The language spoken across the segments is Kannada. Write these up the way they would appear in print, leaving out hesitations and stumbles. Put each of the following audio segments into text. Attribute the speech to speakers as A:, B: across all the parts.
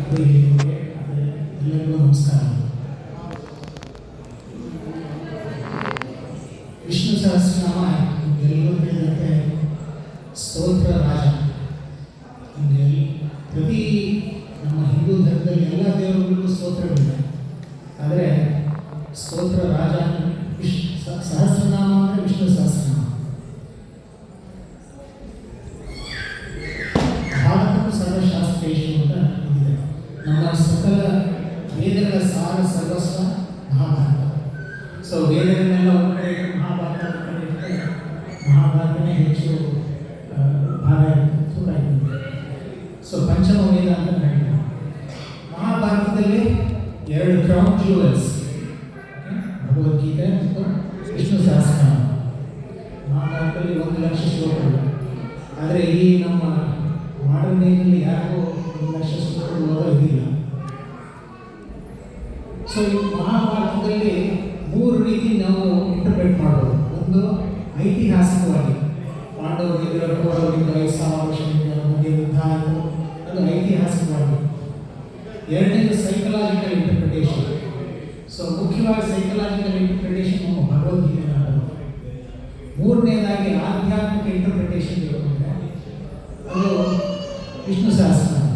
A: ಎಲ್ಲರಿಗೂ ನಮಸ್ಕಾರ. ವಿಷ್ಣು ಸಹಸ್ರನಾಮ ಎಲ್ಲರೂ ಹೇಳಿದಂತೆ ಸ್ತೋತ್ರ ರಾಜ. ಪ್ರತಿ ನಮ್ಮ ಹಿಂದೂ ಧರ್ಮದಲ್ಲಿ ಎಲ್ಲ ದೇವರುಗಳಿಗೂ ಸ್ತೋತ್ರಗಳಿದೆ. ಆದರೆ ಸ್ತೋತ್ರ ರಾಜ ಸಹಸ್ರನಾಮ ಅಂದರೆ ವಿಷ್ಣು ಸಹಸ್ರನಾಮ. ಭಾರತವು ಸರ್ವಶಾಸ್ತ್ರೇಶು ಅಂತ ಇದೆ. ನಮ್ಮ ಸಕಲ ವೇದಗಳ ಸಾರ ಸರ್ವಸ್ವ ಮಹಾಭಾರತ. ಸೊ ವೇದಗಳನ್ನೆಲ್ಲ ಒಂದು ಕಡೆ ಮಹಾಭಾರತ ಮಹಾಭಾರತನೇ ಹೆಚ್ಚು ಭಾಗ ತೂಕ ಇದೆ. ಸೊ ಪಂಚಮ ವೇದ ಅಂತ ಹೇಳಿದೆ. ಮಹಾಭಾರತದಲ್ಲಿ 2 ಕ್ರೌನ್ ಜ್ಯುವೆಲ್ಸ್, ಭಗವದ್ಗೀತೆ ಮತ್ತು ವಿಷ್ಣು ಸಹಸ್ರನಾಮ. ಮಹಾಭಾರತದಲ್ಲಿ 1,00,000 ಶ್ಲೋಕಗಳು. ಆದರೆ ಈ ನಮ್ಮ ಮಾಡರ್ನ್ ಏಜಲ್ಲಿ ಯಾರಿಗೂ 1,00,000 ಶ್ಲೋಕಗಳು ಓದೋದಿಲ್ಲ. ಸೊ ಈ ಮಹಾಭಾರತದಲ್ಲಿ 3 ರೀತಿ ನಾವು ಇಂಟರ್ಪ್ರೆಟ್ ಮಾಡ್ಬೋದು. ಒಂದು ಐತಿಹಾಸಿಕವಾಗಿ, ಪಾಂಡವರಿದ್ದರು, ಕೌರವರಿದ್ದರು, 5,000 ವರ್ಷದಿಂದ ಮಧ್ಯೆ ಯುದ್ಧ ಆಯಿತು, ಅದು ಐತಿಹಾಸಿಕವಾಗಿ. ಎರಡನೇದು ಸೈಕಲಾಜಿಕಲ್ ಇಂಟರ್ಪ್ರಿಟೇಷನ್. ಸೊ ಮುಖ್ಯವಾಗಿ ಸೈಕಲಾಜಿಕಲ್ ಇಂಟರ್ಪ್ರಿಟೇಷನ್ ನಮ್ಮ ಭಗವದ್ಗೀತೆ. ಮೂರನೇದಾಗಿ ಆಧ್ಯಾತ್ಮಿಕ ಇಂಟರ್ಪ್ರಿಟೇಷನ್ ಇರೋದ್ರೆ ಅದು ವಿಷ್ಣು ಸಹಸ್ರನಾಮ.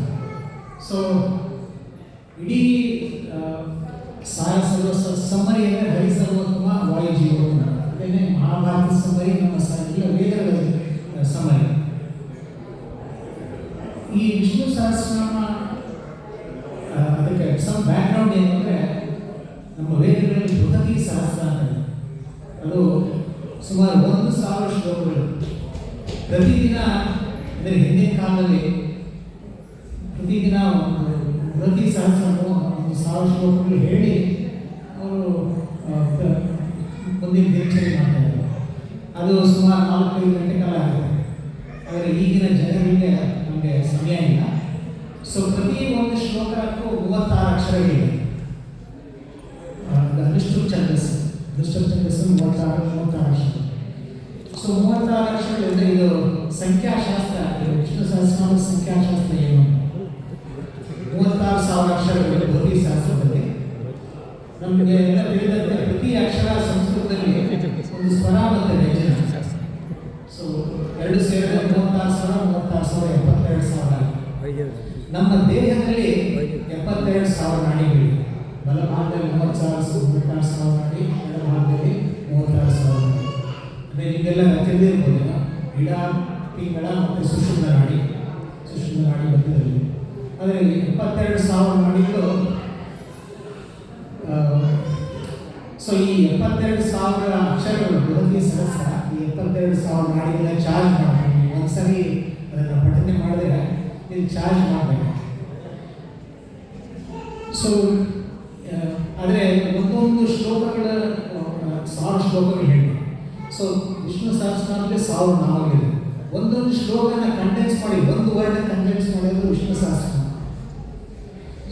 A: ಸೊ ಇಡೀ ಸಾರ ಸರ್ವಸ್ವ ಸಮ್ಮರಿ ಅಂದರೆ ಹರಿಸರ್ವೋತ್ತಮ ವಾಯುಜೀವೋತ್ತಮ. ಅದೇನೇ ಮಹಾಭಾರತ ಸಮ್ಮರಿ, ನಮ್ಮ ಎಲ್ಲ ವೇದಗಳ ಸಮ್ಮರಿ. ಈ ವಿಷ್ಣು ಸಹಸ್ರನಾಮ ಅದಕ್ಕೆ ಸಮ್ ಬ್ಯಾಕ್ಗ್ರೌಂಡ್ ಏನು ಅಂದರೆ, ನಮ್ಮ ವೇದಗಳಲ್ಲಿ ಬೃಹತಿ ಸಹಸ್ರ ಅಂತ ಇದೆ. ಅದು ಸುಮಾರು 1,000 ಶ್ಲೋಕಗಳು. ಪ್ರತಿದಿನ ಅಂದರೆ ಹಿಂದಿನ ಕಾಲದಲ್ಲಿ ಪ್ರತಿದಿನ ಬೃಹತಿ ಸಹಸ್ರ 1,000 ಶ್ಲೋಕಗಳು ಹೇಳಿ ಅವರು ಮುಂದಿನ ದಿನಚರಿ ಮಾಡ್ತಾರೆ. ಅದು ಸುಮಾರು 4-5 ಗಂಟೆ ಕಾಲ ಆಗುತ್ತೆ. ಆದರೆ ಈಗಿನ ಜನರಿಗೆ ನಮಗೆ ಸಮಯ ಇಲ್ಲ. ಸೊ ಪ್ರತಿ ಒಂದು ಶ್ಲೋಕಕ್ಕೂ 36 ಅಕ್ಷರಗಳಿವೆ. ಅನುಷ್ಠುಪ್ ಛಂದಸ್ಸು 36 ಅಕ್ಷರ. ಸೊ 36 ಅಕ್ಷರಗಳಿಂದ ಇದು ಸಂಖ್ಯಾಶಾಸ್ತ್ರ. ವಿಷ್ಣು ಸಹಸ್ರನಾಮ ಸಂಖ್ಯಾಶಾಸ್ತ್ರ ಏನು? 36,000 ಅಕ್ಷರಗಳು ಬೃಹತಿ ಸಹಸ್ರದಲ್ಲಿ. ನಮಗೆ ಎಲ್ಲ ತಿಳಿದಂತೆ ಪ್ರತಿ ಅಕ್ಷರ ಸಂಸ್ಕೃತದಲ್ಲಿ ಒಂದು ಸ್ವರ ಮತ್ತು ವ್ಯಂಜನ. ಸೊ 2 ಸೇರಿದ 36,000 72,000. ನಮ್ಮ ದೇಹದಲ್ಲಿ 72,000 ನಾಡಿಗಳಿವೆ. ಬಲಭಾಗದಲ್ಲಿ 36,000 ನಾಡಿ, ಎಡಭಾಗದಲ್ಲಿ 36,000 ನಾಡಿ. ಅಂದರೆ ನಿಮಗೆಲ್ಲ ತಿಳಿದಿರ್ಬೋದು, ಇಡ, ಪಿಂಗಳ ಮತ್ತು ಸುಷುಮ್ನ ನಾಡಿ ಮಧ್ಯದಲ್ಲಿ. ಆದರೆ 72,000 ನಾಡಿಗಳು. ಸೊ ಈ 72,000 ಅಕ್ಷರಗಳು ಬೃಹತಿ ಸಹಸ್ರ. ಈ 72,000 ನಾಡಿಗಳ ಚಾರ್ಜ್ ಮಾಡಬೇಕು. ಒಂದ್ಸರಿ ಅದನ್ನು ಪಠನೆ ಮಾಡಿದ್ರೆ ಇದು ಚಾರ್ಜ್ ಮಾಡಬೇಕು. ಸೊ ಆದರೆ ಒಂದೊಂದು ಶ್ಲೋಕಗಳ 1,000 ಶ್ಲೋಕಗಳು ಹೇಳಿ. ಸೊ ವಿಷ್ಣು ಸಹಸ್ರನಾಮದಲ್ಲಿ 1,000 ನಾಮಗಳಿದೆ. ಒಂದೊಂದು ಶ್ಲೋಕನ ಕಂಡೆನ್ಸ್ ಮಾಡಿ, ಒಂದು ವರ್ಡ್ ಕಂಡೆನ್ಸ್ ಮಾಡೋದು ವಿಷ್ಣು ಸಹಸ್ರನಾಮ.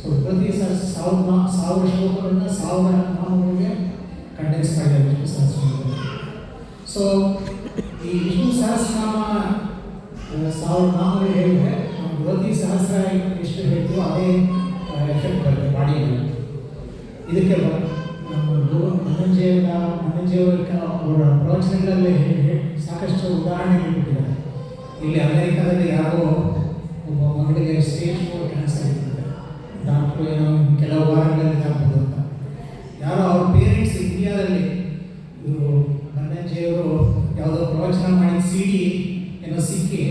A: ಸೊ ಪ್ರತಿ 1,000 ಶ್ಲೋಕಗಳನ್ನ 1,000 ನಾಮಗಳಿಗೆ ಕಂಡೆನ್ಸ್ ಮಾಡಿದ್ದಾರೆ ವಿಷ್ಣು ಸಹಸ್ರನಾಮ. ಸೊ ಈ ವಿಷ್ಣು ಸಹಸ್ರನಾಮ 1,000 ನಾಮಗಳು ಹೇಳಿದ್ರೆ ನಾವು ಬೃಹತಿ ಸಹಸ್ರ ಎಷ್ಟು ಹೇಳ್ತೀವೋ ಅದೇ ಎಫೆಕ್ಟ್ ಬರುತ್ತೆ ಬಾಡಿಯಲ್ಲಿ. ಇದಕ್ಕೆ ಮನಂಜೆಯವರ ಅವರ ಪ್ರವಚನಗಳಲ್ಲಿ ಸಾಕಷ್ಟು ಉದಾಹರಣೆಗಳು ಕೊಟ್ಟಿದ್ದಾರೆ. ಇಲ್ಲಿ ಅಮೆರಿಕಾದಲ್ಲಿ ಯಾರೋ ಒಬ್ಬ ಮಗಳಿಗೆ ಸ್ಟೇಜ್ 4 ಕ್ಯಾನ್ಸರ್ ಇರ್ತದೆ. ಡಾಕ್ಟ್ರು ಏನೋ ಕೆಲವು ವಾರಗಳಲ್ಲಿ ಆಗ್ಬೋದು ಅಂತ. ಯಾರೋ ಅವ್ರ ಪೇರೆಂಟ್ಸ್ ಇಂಡಿಯಾದಲ್ಲಿ ಇವರು ಮನಂಜೆಯವರು ಯಾವುದೋ ಪ್ರವಚನ ಮಾಡಿ CD ಏನೋ ಸಿಕ್ಕಿ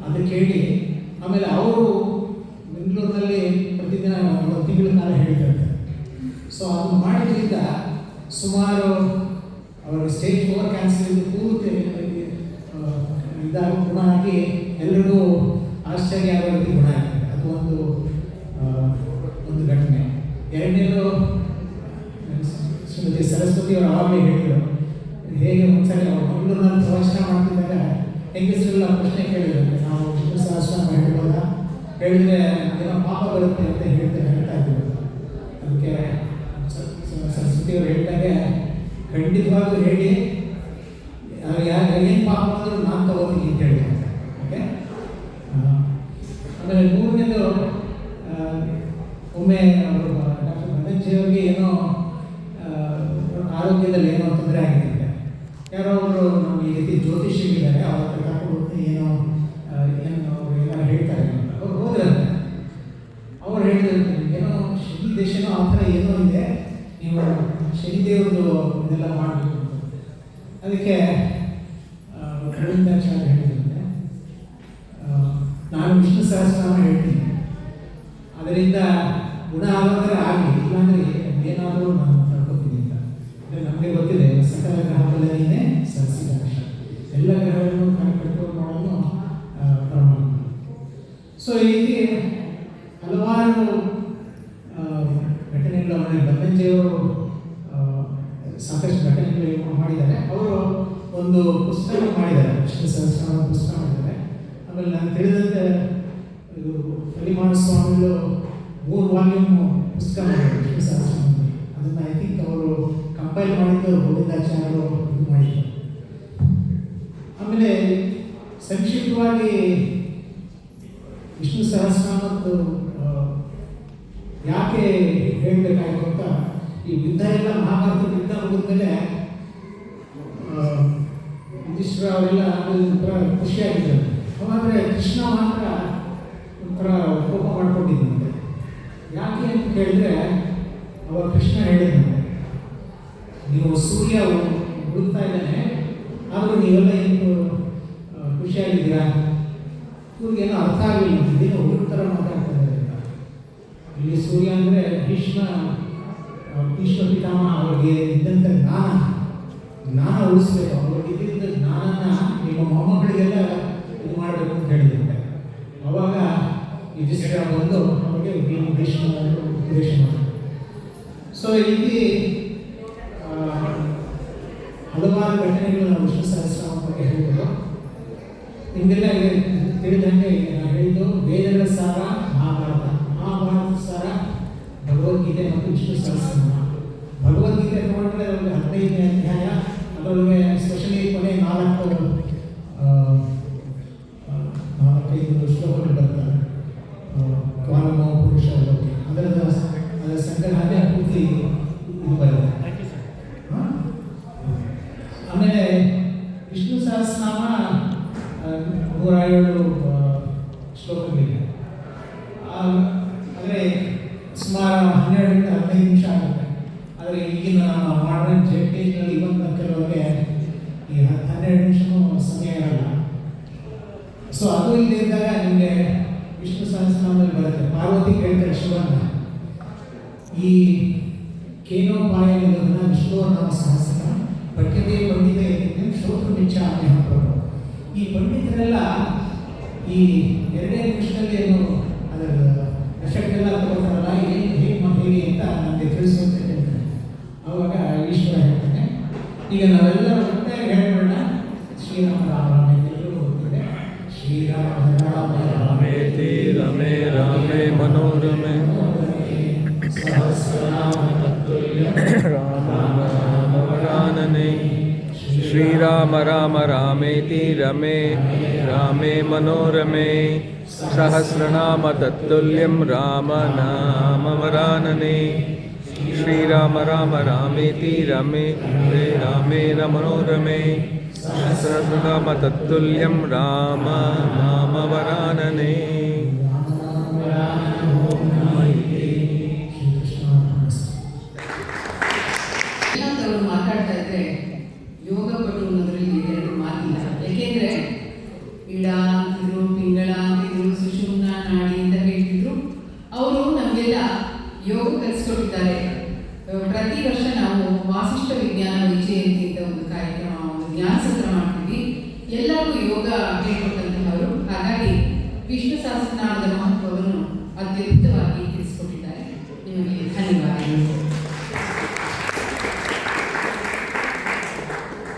A: ಅದು ಕೇಳಿ ಆಮೇಲೆ ಅವರು ಬೆಂಗಳೂರಿನಲ್ಲಿ ಪ್ರತಿದಿನ 1 ತಿಂಗಳ ಕಾಲ ಹೇಳ್ತಾರೆ. ಸೊ ಅದು ಮಾಡಿದ್ರಿಂದ ಸುಮಾರು ಅವರಿಗೆ ಸ್ಟೇಜ್ 4 ಕ್ಯಾನ್ಸರ್ ಪೂರ್ತಿ ಇದಾಗ ಗುಣ ಆಗಿ ಎಲ್ಲರಿಗೂ ಆಶ್ಚರ್ಯ ಆಗೋ ರೀತಿ ಗುಣ ಆಗಿದೆ. ಅದು ಒಂದು ಘಟನೆ. ಎರಡನೇದು ಶ್ರೀಮತಿ ಸರಸ್ವತಿ ಅವರು ಆವಾಗಲೇ ಹೇಳಿದರು, ಹೇಗೆ ಒಂದ್ಸರಿ ಅವರು ಮಂಗಳೂರಿನಲ್ಲಿ ಪ್ರವಚನ ಮಾಡ್ತಿದ್ದಾಗ ಹೆಂಗಸರೆಲ್ಲ ಪ್ರಶ್ನೆ ಕೇಳಿದ್ರು, ನಾವು ವಿಷ್ಣು ಸಹಸ್ರನಾಮ ಹೇಳ್ಬೋದಾ? ಹೇಳಿದ್ರೆ ಏನೋ ಪಾಪ ಬರುತ್ತೆ ಅಂತ ಹೇಳ್ತಾ ಇದ್ರು. ಅದಕ್ಕೆ ಸರಸ್ವತಿಯವರು ಹೇಳ್ತಾರೆ, ಖಂಡಿತವಾಗೂ ಹೇಳಿ, ಏನು ಪಾಪ ಅಂದರೂ ನಾನು ತಗೋತೀನಿ ಅಂತ ಹೇಳಿದ್ದಾರೆ. ಓಕೆ. ಆಮೇಲೆ ಮೂರನೇದು ಒಮ್ಮೆ ಅವರು ಡಾಕ್ಟರ್ ಮನಂಜಿಯವರಿಗೆ ಏನೋ ಆರೋಗ್ಯದಲ್ಲಿ ಏನೋ ತೊಂದರೆ ಆಗಿರುತ್ತೆ. ಯಾರೋ ಅವರು ನಮ್ಮ ಈ ರೀತಿ ಜ್ಯೋತಿಷಿಗಳಿದ್ದಾರೆ, ಅವ್ರ ಹತ್ರ ಕರ್ಕೊಂಡು ಏನೋ ಅವರು ಏನೋ ಹೇಳ್ತಾರೆ ಅಂತ ಅವ್ರು ಹೋದ್ರಂತೆ. ಅವ್ರು ಹೇಳಿದ್ರು ಏನೋ ಶನಿ ದೇಶನೋ ಆ ಥರ ಏನೋ ಇದೆ, ನೀವು ಶನಿದೇವ್ರದ್ದು ಇದೆಲ್ಲ ಮಾಡಬೇಕು ಅಂತ. ಅದಕ್ಕೆ ಗೋವಿಂದಾಚಾರ್ಯ ಹೇಳಿದಂತೆ, ನಾನು ವಿಷ್ಣು ಸಹಸ್ರನಾಮ ಹೇಳ್ತೀನಿ, ಅದರಿಂದ ಗುಣ ಆಗೋದ್ರೆ ಆಗಲಿ, ಇಲ್ಲಾಂದರೆ ಏನಾದರೂ ನಾನು ತಡ್ಕೊತೀನಿ ಅಂತ. ಅಂದರೆ ನಮಗೆ ಗೊತ್ತಿದೆ ಸಕಲ ಗ್ರಹಗಳನ್ನೇ ಸರಸಿದ ಅಂಶ, ಎಲ್ಲ ಗ್ರಹಗಳನ್ನು ಕಂಡುಕೊಂಡು ಮಾಡೋದು ಪರಮಾತ್ಮ. ಸೊ ಈ ರೀತಿ ಹಲವಾರು ಘಟನೆಗಳು ಅವರಲ್ಲಿ ಬನ್ನಂಜಿಯವರು ಸಾಕಷ್ಟು ಘಟನೆಗಳು ಮಾಡಿದ್ದಾರೆ. ಅವರು ಒಂದು ಪುಸ್ತಕ ಮಾಡಿದ್ದಾರೆ, ವಿಷ್ಣು ಸಹಸ್ರನಾಮ ಪುಸ್ತಕ ಮಾಡಿದ್ದಾರೆ. ಆಮೇಲೆ ನಾನು ತಿಳಿದಂತೆ ಇದು ಪರಿಮಾಣ ಸ್ವಾಮಿಗಳು 3 ವಾಲ್ಯೂಮ್ ಪುಸ್ತಕ ಮಾಡಿದ್ದಾರೆ ವಿಷ್ಣು ಸಹಸ್ರನಾಮ. ಅದನ್ನು ಐ ಥಿಂಕ್ ಅವರು ಕಂಪೈಲ್ ಮಾಡಿದ್ದು ಗೋವಿಂದಾಚಾರ್ಯರು ಇದು ಮಾಡಿದ್ದಾರೆ. ಆಮೇಲೆ ಸಂಕ್ಷಿಪ್ತವಾಗಿ ವಿಷ್ಣು ಸಹಸ್ರನಾಮದ್ದು ಯಾಕೆ ಹೇಳಬೇಕಾಯ್ತು ಅಂತ, ಈ ಯುದ್ಧ ಎಲ್ಲ ಮಹಾಭಾರತದ ಯುದ್ಧ ಮುಗಿದ್ಮೇಲೆ ಯುಧಿಷ್ಠಿರ ಅವರೆಲ್ಲ ಒಂಥರ ಖುಷಿಯಾಗಿದ್ದಾರೆ. ಆದರೆ ಕೃಷ್ಣ ಮಾತ್ರ ಒಂಥರ ಕೋಪ ಮಾಡ್ಕೊಂಡಿದ್ದಂತೆ. ಯಾಕೆ ಅಂತ ಕೇಳಿದ್ರೆ, ಅವಾಗ ಕೃಷ್ಣ ಹೇಳಿದಂತೆ, ನೀವು ಸೂರ್ಯ ಹುಡುಕ್ತಾ ಇದ್ದಾನೆ, ಆದರೂ ನೀವೆಲ್ಲ ಏನು ಖುಷಿಯಾಗಿದ್ದೀರಾ? ಇವ್ರಿಗೇನೋ ಅರ್ಥ ಆಗಲಿಲ್ಲ, ಇದೇನೋ ಹುಡುಕ್ತಾರ ಮಾತಾಡ್ತಾ ಇದ್ದಾರೆ. ಇಲ್ಲಿ ಸೂರ್ಯ ಅಂದರೆ ಭೀಷ್ಮ ಪಿತಾಮಹ, ಅವರಿಗೆ ಇದ್ದಂಥ ಜ್ಞಾನ ಉಳಿಸ್ಬೇಕು, ಅವ್ರಿಗೆ ಇದ್ದಿದ್ದ ಜ್ಞಾನನ ನಿಮ್ಮ ಮೊಮ್ಮಕ್ಕಳಿಗೆಲ್ಲ ಇದು ಮಾಡಬೇಕು ಅಂತ ಹೇಳಿದಂತೆ. ಅವಾಗ ಯುಧಿಷ್ಠಿರ ಬಂದು ಅವರಿಗೆ ಭೀಷ್ಮ ಉಪದೇಶ ಮಾಡಿದ್ರು. ಸೊ ಈ ರೀತಿ ಹಲವಾರು ಘಟನೆಗಳು ನಾವು ವಿಷ್ಣು ಸಹಸ್ರನಾಮ ಬಗ್ಗೆ ಹೇಳ್ಬೋದು. ನಿಮಗೆಲ್ಲ ತಿಳಿದಂಗೆ ನಾನು ಹೇಳಿದ್ದು ವೇದಗಳ ಸಾರ ಮಹಾಭಾರತ, ಮಹಾಭಾರತ ಸಾರ ಭಗವದ್ಗೀತೆ ಮತ್ತು ವಿಷ್ಣು ಸಹಸ್ರನಾಮ. ಭಗವದ್ಗೀತೆ ತಗೊಂಡ್ರೆ ಒಂದು 15ನೇ ಅಧ್ಯಾಯ, ಅದರೊಳಗೆ ಸ್ಪೆಷಲಿ ಕೊನೆ 4-5 ಶ್ಲೋಕಗಳು ಬರ್ತಾರೆ. ಕಾಮ ಪುರುಷ ಬಗ್ಗೆ ಅದರ ಸಂಗ್ರಹ ಪೂರ್ತಿ ಇದು ಬರುತ್ತೆ. ಆಮೇಲೆ ವಿಷ್ಣು ಸಹಸ್ರನಾಮ 107 ಶ್ಲೋಕಗಳಿವೆ. ಅಂದರೆ ಸುಮಾರು 12-15 ನಿಮಿಷ ಆಗುತ್ತೆ. ಆದರೆ ಈಗಿನ ಮಾಡರ್ನ್ ಜೆಟ್ಟೇಜ್ನಲ್ಲಿ ಇವತ್ತು ಕೆಲವರಿಗೆ ಈ 12 ನಿಮಿಷನೂ ಸಮಯ ಇರಲ್ಲ. ಸೊ ಅದು ಇದ್ದಾಗ ನಿಮಗೆ ವಿಷ್ಣು ಸಹಸ್ರನಾಮದಲ್ಲಿ ಬರುತ್ತೆ. ಪಾರ್ವತಿ ಕೇಳ್ತಾರೆ ಶಿವನ, ಈ ಕೇನೋಪಾಯ ನಿರೋಧನ ವಿಷ್ಣುವ ನಾಮ ಸಹಸ್ರ ಪಠ್ಯತೆ ಪಂಡಿತ ಶ್ರೋತೃ ಮಿಚ್ಛಾಮಿ ಪ್ರಭು. ಈ ಪಂಡಿತರೆಲ್ಲ ಈ 2 ನಿಮಿಷದಲ್ಲಿ ಏನು ಅದರ ಎಫೆಕ್ಟ್ ಎಲ್ಲ ತಗೋತಾರಲ್ಲ, ಹೇಗೆ ಅಂತ ನನಗೆ ತಿಳಿಸುವಂತ ಹೇಳ್ತಾರೆ. ಆವಾಗ ಈಶ್ವರ ಹೇಳ್ತಾನೆ, ಈಗ ನಾವೆಲ್ಲ ಒಟ್ಟಾಗಿ ಹೇಳೋಣ, ಶ್ರೀರಾಮ ರಾಮ ಎಲ್ಲರೂ ಹೋಗ್ತದೆ. ಶ್ರೀರಾಮ ರಾಮ ರಾಮೇತಿ ರಮೇ ರಾಮೇ ಮನೋರಮೆ ಸಹಸ್ರನಾಮ ತತ್ತುಲ್ಯಂ ರಾಮ ನಾಮ ವರಾನನೆ. ಶ್ರೀರಾಮ ರಾಮ ರಾಮೇತಿ ರಮೇ ರಾಮೇ ಮನೋರಮೆ ಸಹಸ್ರನಾಮ ತತ್ತುಲ್ಯಂ ರಾಮ ನಾಮ ವರಾನನೆ. ಶ್ರೀರಾಮ ರಾಮ ರಾಮೇತಿ ರಮೇ ರಾಮೇ ಮನೋರಮೆ ಸಹಸ್ರನಾಮ ತತ್ತುಲ್ಯಂ ರಾಮ ನಾಮ ವರಾನನೆ.
B: ಮಾತಾಡ್ತಾ ಇದ್ರೆ ಯೋಗ ಪಟು ಅನ್ನೋದ್ರಲ್ಲಿ 2 ಮಾತಿಲ್ಲ. ಯಾಕೆಂದ್ರೆ ಇಡ ಅಂತಿದ್ರು, ಪಿಂಗಳ ಅಂತಿದ್ರು, ಸುಷುಮ್ನ ನಾಡಿ ಅಂತ ಹೇಳ್ತಿದ್ರು. ಅವರು ನಮಗೆಲ್ಲ ಯೋಗ ಕಲಿಸ್ಕೊಟ್ಟಿದ್ದಾರೆ. ಪ್ರತಿ ವರ್ಷ ನಾವು ವಾಸಿಷ್ಠ ವಿಜ್ಞಾನ ವಿಜಯಂತಿ ಅಂತ ಒಂದು ಕಾರ್ಯಕ್ರಮ, ಒಂದು ಜ್ಞಾನ ಸತ್ರ ಮಾಡ್ತೀವಿ. ಎಲ್ಲರಿಗೂ ಯೋಗ